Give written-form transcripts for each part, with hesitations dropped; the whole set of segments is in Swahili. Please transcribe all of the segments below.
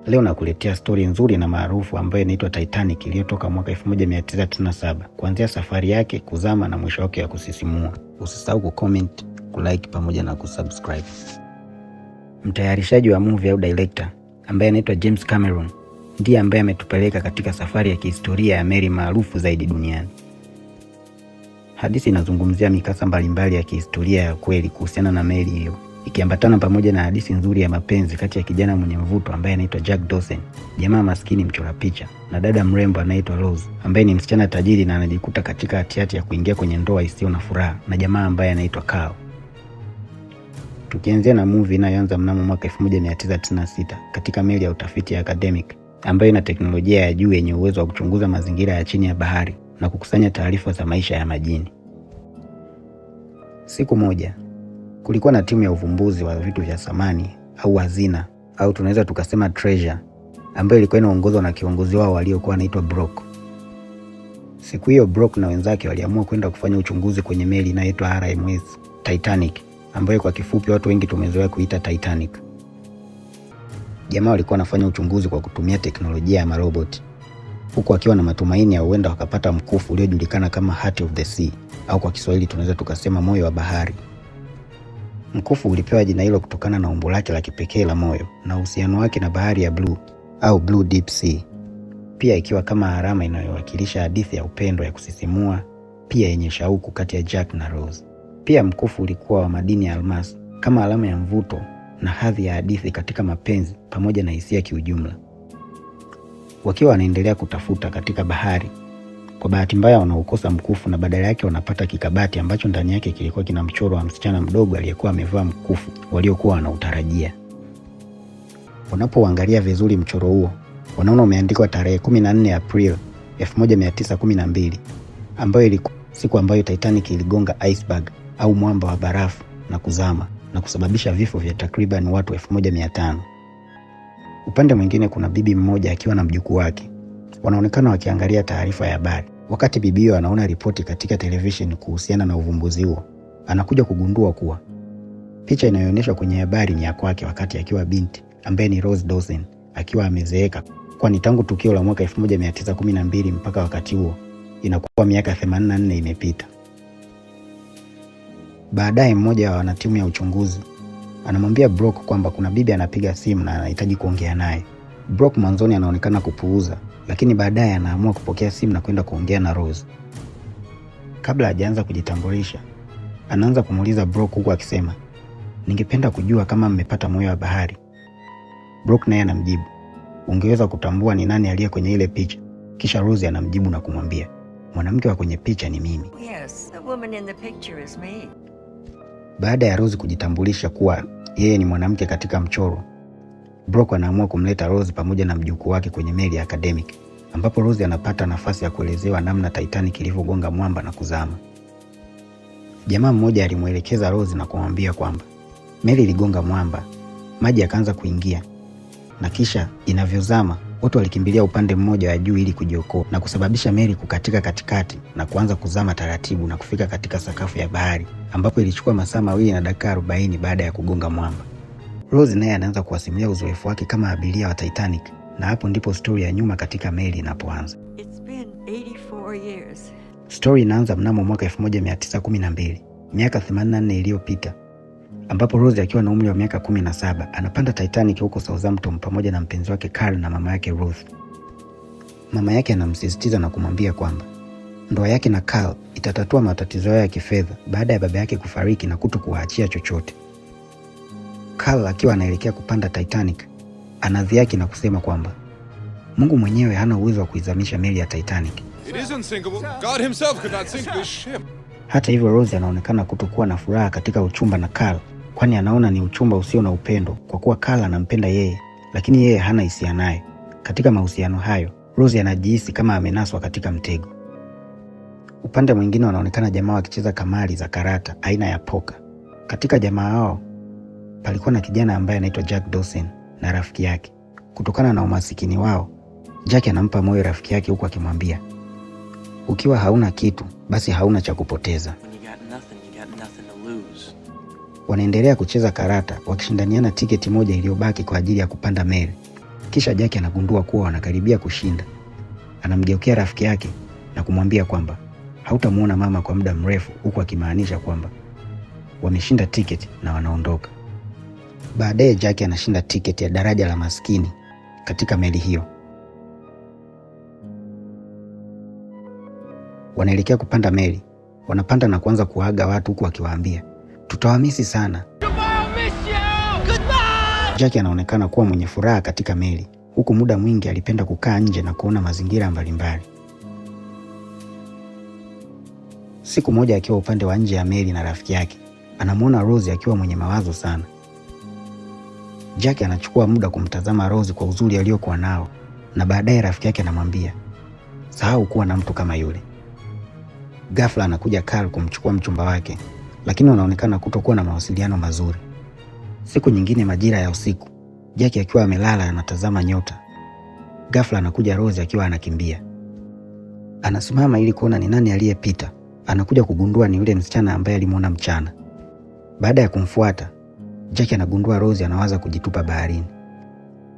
Leo nakuletea stori nzuri na maarufu ambayo inaitwa Titanic iliyotoka mwaka 1997. Kuanzia safari yake, kuzama na mwisho wake wa kusisimua. Usisahau kucomment, kulike pamoja na kusubscribe. Mtayarishaji wa movie au director ambaye anaitwa James Cameron ndiye ambaye ametupeleka katika safari ya kihistoria ya meli maarufu zaidi duniani. Hadithi inazungumzia mikasa mbalimbali ya kihistoria ya kweli kuhusiana na meli hiyo, ikiambatana pamoja na hadithi nzuri ya mapenzi kati ya kijana mwenye mvuto ambaye anaitwa Jack Dawson, jamaa maskini mchora picha, na dada mrembo anaitwa Rose ambaye ni msichana tajiri na anajikuta katika hatihati ya kuingia kwenye ndoa isiyo na furaha na jamaa ambaye anaitwa Carl. Tukianzia na movie inayoanza mnamo mwaka 1996 katika meli ya utafiti ya Academic ambayo ina teknolojia ya juu yenye uwezo wa kuchunguza mazingira ya chini ya bahari na kukusanya taarifa za maisha ya majini. Siku moja kulikuwa na timu ya uvumbuzi wa vitu vya samani au hazina, au tunaweza tukasema treasure, ambayo ilikuwa inaongozwa na kiongozi wao waliokuwa anaitwa Brock. Siku hiyo Brock na wenzake waliamua kwenda kufanya uchunguzi kwenye meli inayoitwa RMS Titanic, ambayo kwa kifupi watu wengi tumezoea kuita Titanic. Jamaa walikuwa wanafanya uchunguzi kwa kutumia teknolojia ya maroboti, huku wakiwa na matumaini ya huenda wakapata mkufu uliojulikana kama Heart of the Sea, au kwa Kiswahili tunaweza tukasema moyo wa bahari. Mkufu ulipewa jina hilo kutokana na umbo lake la kipekee la moyo na uhusiano wake na bahari ya blue au Blue Deep Sea, pia ikiwa kama alama inayowakilisha hadithi ya upendo ya kusisimua, pia yenye shauku kati ya Jack na Rose. Pia mkufu ulikuwa wa madini ya almasi kama alama ya mvuto na hadhi ya hadithi katika mapenzi pamoja na hisia kiujumla. Wakiwa wanaendelea kutafuta katika bahari, kwa bahati mbaya wanaukosa mkufu na badala yake wanapata kikabati ambacho ndani yake kilikuwa kina mchoro wa msichana mdogo aliyekuwa amevaa mkufu waliokuwa wanautarajia. Wanapoangalia vizuri mchoro huo, wanaona umeandikwa tarehe 14 April 1912, ambayo ilikuwa siku ambayo Titanic iligonga iceberg au mwamba wa barafu na kuzama na kusababisha vifo vya takriban watu 1500. Upande mwingine kuna bibi mmoja akiwa na mjukuu wake. Wanaonekana wakiangalia taarifa ya habari. Wakati bibi huyo anaona ripoti katika television kuhusiana na uvumbuzi huo, anakuja kugundua kuwa picha inayoonyeshwa kwenye habari ni ya kwake wakati akiwa binti, ambaye ni Rose Dawson, akiwa amezeeka, kwani tangu tukio la mwaka 1912 mpaka wakati huo inakuwa miaka 84 imepita. Baadaye mmoja wa wanatimu ya uchunguzi anamwambia Brock kwamba kuna bibi anapiga simu na anahitaji kuongea naye. Brock mwanzoni anaonekana kupuuza, lakini baadaye anaamua kupokea simu na kwenda kuongea na Rose. Kabla hajaanza kujitambulisha, anaanza kumuuliza Brock huku akisema, "Ningependa kujua kama mmepata moyo wa bahari." Brock naye anamjibu, "Ungeweza kutambua ni nani aliye kwenye ile picha?" Kisha Rose anamjibu na kumwambia, "Mwanamke wa kwenye picha ni mimi." Yes, the woman in the picture is me. Baada ya Rose kujitambulisha kuwa yeye ni mwanamke katika mchoro, Brock anaamua kumleta Rose pamoja na mjukuu wake kwenye meli ya Academic, ambapo Rose anapata nafasi ya kuelezewa namna Titanic ilivyogonga mwamba na kuzama. Jamaa mmoja alimuelekeza Rose na kumwambia kwamba meli iligonga mwamba, maji yakaanza kuingia, na kisha inavyozama watu walikimbilia upande mmoja wa juu ili kujiokoa, na kusababisha meli kukatika katikati na kuanza kuzama taratibu na kufika katika sakafu ya bahari, ambapo ilichukua masaa 2 na dakika 40 baada ya kugonga mwamba. Rose naye anaanza kuwasimulia uzoefu wake kama abiria wa Titanic, na hapo ndipo story ya nyuma katika meli inapoanza. It's been 84 years. Story inaanza mnamo mwaka 1912, miaka 84 iliyopita, ambapo Rose akiwa na umri wa miaka 17 anapanda Titanic huko Southampton pamoja na mpenzi wake Carl na mama yake Ruth. Mama yake anamsisitiza na kumwambia kwamba ndoa yake na Carl itatatua matatizo yao ya kifedha baada ya baba yake kufariki na kutokuwaachia chochote. Carl akiwa anaelekea kupanda Titanic anadhiaki na kusema kwamba Mungu mwenyewe hana uwezo wa kuizamisha meli ya Titanic. It is unsinkable. God himself could not sink this ship. Hata hivyo Rose anaonekana kutokuwa na furaha katika uchumba na Carl, kwani anaona ni uchumba usio na upendo kwa kuwa Carl anampenda yeye, lakini yeye hana hisia naye. Katika mahusiano hayo, Rose anajihisi kama amenaswa katika mtego. Upande mwingine wanaonekana jamaa wakicheza kamari za karata aina ya poker. Katika jamaa hao palikuwa na kijana ambaye anaitwa Jack Dawson na rafiki yake. Kutokana na umasikini wao, Jack anampa moyo rafiki yake huku akimwambia, "Ukiwa hauna kitu, basi hauna cha kupoteza." Wanaendelea kucheza karata wakishindaniana tiketi moja iliyobaki kwa ajili ya kupanda meli. Kisha Jack anagundua kuwa wanakaribia kushinda. Anamgeukia rafiki yake na kumwambia kwamba hautamuona mama kwa muda mrefu, huku akimaanisha kwamba wameshinda tiketi na wanaondoka. Baadaye Jack anashinda tiketi ya daraja la maskini katika meli hiyo. Wanaelekea kupanda meli. Wanapanda na kuanza kuaga watu huku akiwaambia, tutawamisi sana. Jack anaonekana kuwa mwenye furaha katika meli, huku muda mwingi alipenda kukaa nje na kuona mazingira mbalimbali. Siku moja akiwa upande wa nje ya meli na rafiki yake, anamuona Rose akiwa mwenye mawazo sana. Jack anachukua muda kumtazama Rose kwa uzuri aliokuwa nao, na baadaye rafiki yake anamwambia, sahau kuwa na mtu kama yule. Ghafla anakuja Carl kumchukua mchumba wake, lakini wanaonekana kutokuwa na mawasiliano mazuri. Siku nyingine majira ya usiku, Jack akiwa amelala anatazama nyota. Ghafla anakuja Rose akiwa anakimbia. Anasimama ili kuona ni nani aliyepita. Anakuja kugundua ni yule msichana ambaye alimuona mchana. Baada ya kumfuata, Jack anagundua Rose anawaza kujitupa baharini.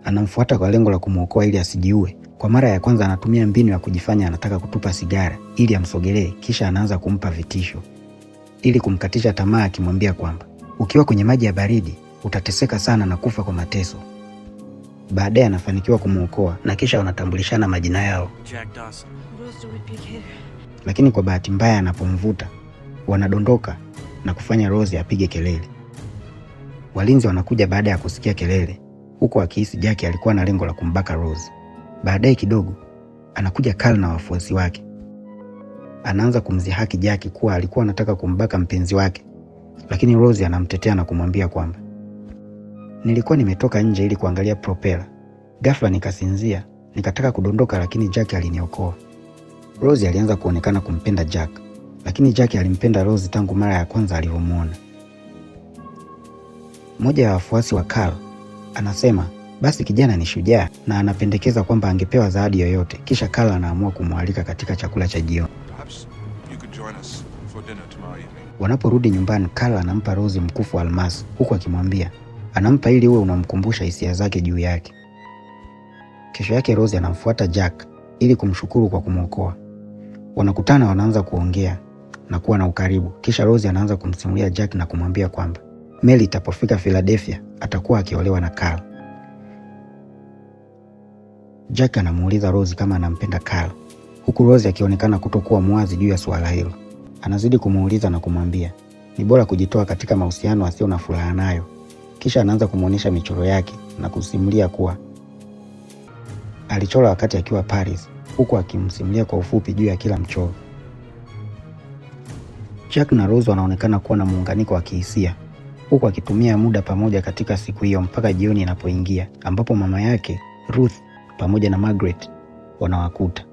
Anamfuata kwa lengo la kumuokoa ili asijiue. Kwa mara ya kwanza anatumia mbinu ya kujifanya anataka kutupa sigara ili amsogelee, kisha anaanza kumpa vitisho ili kumkatisha tamaa, akimwambia kwamba ukiwa kwenye maji ya baridi utateseka sana na kufa kwa mateso. Baadaye anafanikiwa kumuokoa na kisha wanatambulishana majina yao. Jack Dawson. Lakini kwa bahati mbaya anapomvuta, wanadondoka na kufanya Rose apige kelele. Walinzi wanakuja baada ya kusikia kelele, huko akihisi Jack alikuwa na lengo la kumbaka Rose. Baadaye kidogo anakuja Carl na wafuasi wake. Anaanza kumzihaki Jack kuwa alikuwa anataka kumbaka mpenzi wake, lakini Rose anamtetea na kumwambia kwamba nilikuwa nimetoka nje ili kuangalia propeller. Ghafla nikasinzia, nikataka kudondoka, lakini Jack aliniokoa. Rose alianza kuonekana kumpenda Jack, lakini Jack alimpenda Rose tangu mara ya kwanza alivyomuona. Mmoja ya wafuasi wa Carl anasema basi kijana ni shujaa na anapendekeza kwamba angepewa zawadi yoyote. Kisha Carl anaamua kumwalika katika chakula cha jioni. Wanaporudi nyumbani, Carl anampa Rose mkufu wa almasi, huku akimwambia anampa ili uwe unamkumbusha hisia zake juu yake. Kesho yake Rose anamfuata Jack ili kumshukuru kwa kumwokoa. Wanakutana, wanaanza kuongea na kuwa na ukaribu. Kisha Rose anaanza kumsimulia Jack na kumwambia kwamba meli itapofika Philadelphia atakuwa akiolewa na Carl. Jack anamuuliza Rose kama anampenda Carl, huku Rose akionekana kutokuwa mwazi juu ya swala hilo. Anazidi kumuuliza na kumwambia ni bora kujitoa katika mahusiano asio na furaha nayo. Kisha anaanza kumuonyesha michoro yake na kusimulia kuwa alichora wakati akiwa Paris, huku akimsimulia kwa ufupi juu ya kila mchoro. Jack na Rose wanaonekana kuwa na muunganiko wa kihisia, huku akitumia muda pamoja katika siku hiyo mpaka jioni inapoingia, ambapo mama yake Ruth pamoja na Margaret wanawakuta.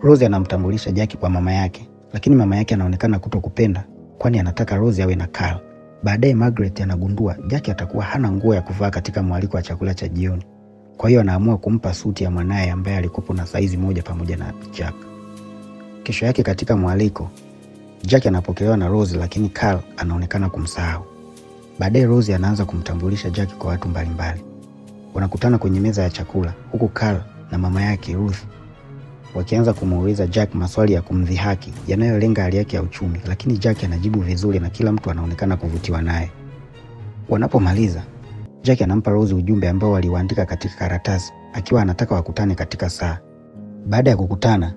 Rose anamtambulisha Jack kwa mama yake, lakini mama yake anaonekana kutokupenda, kwani anataka Rose awe na Carl. Baadaye Margaret anagundua Jack atakuwa hana nguo ya kuvaa katika mwaliko wa chakula cha jioni. Kwa hiyo anaamua kumpa suti ya mwanaye ambaye alikuwa na saizi moja pamoja na Jack. Kesho yake katika mwaliko, Jack anapokelewa na Rose, lakini Carl anaonekana kumsahau. Baadaye Rose anaanza kumtambulisha Jack kwa watu mbalimbali. Wanakutana kwenye meza ya chakula, huku Carl na mama yake Ruth wakianza kumuuliza Jack maswali ya kumdhihaki yanayolenga hali yake ya uchumi, lakini Jack anajibu vizuri na kila mtu anaonekana kuvutiwa naye. Wanapomaliza, Jack anampa Rose ujumbe ambao waliuandika katika karatasi, akiwa anataka wakutane katika saa. Baada ya kukutana,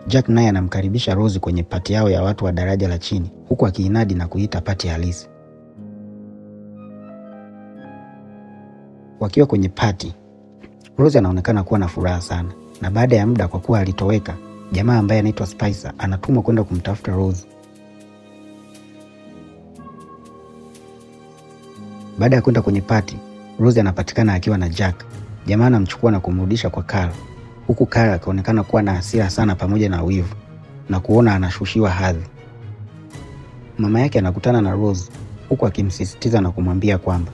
Jack naye anamkaribisha Rose kwenye pati yao ya watu wa daraja la chini, huku akiinadi na kuita pati halisi. Wakiwa kwenye pati, Rose anaonekana kuwa na furaha sana, na baada ya muda, kwa kuwa alitoweka, jamaa ambaye anaitwa Spicer anatumwa kwenda kumtafuta Rose. Baada ya kwenda kwenye pati, Rose anapatikana akiwa na Jack. Jamaa anamchukua na kumrudisha kwa Carl, huku Carl akaonekana kuwa na hasira sana pamoja na wivu na kuona anashushiwa hadhi. Mama yake anakutana na Rose, huku akimsisitiza na kumwambia kwamba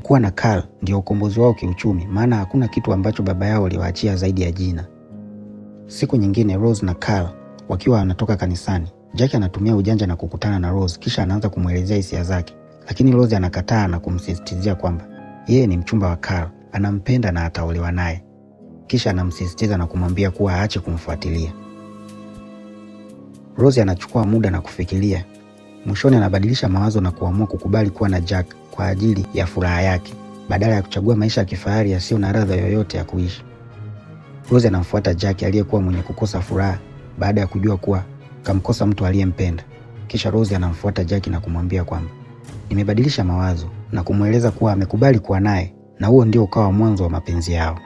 kuwa na Carl ndio ukombozi wao kiuchumi, maana hakuna kitu ambacho baba yao aliwaachia zaidi ya jina. Siku nyingine Rose na Carl wakiwa wanatoka kanisani, Jack anatumia ujanja na kukutana na Rose, kisha anaanza kumwelezea hisia zake, lakini Rose anakataa na kumsisitizia kwamba Yeye ni mchumba wa Carl, anampenda na ataolewa naye. Kisha anamsisitiza na kumwambia kuwa aache kumfuatilia. Rose anachukua muda na kufikiria. Mwishoni anabadilisha mawazo na kuamua kukubali kuwa na Jack kwa ajili ya furaha yake, badala ya kuchagua maisha ya kifahari yasiyo na ladha yoyote ya kuishi. Rose anamfuata Jack aliyekuwa mwenye kukosa furaha baada ya kujua kuwa kamkosa mtu aliyempenda. Kisha Rose anamfuata Jack na kumwambia kwamba nimebadilisha mawazo na kumweleza kuwa amekubali kuwa naye, na huo ndio ukawa mwanzo wa mapenzi yao.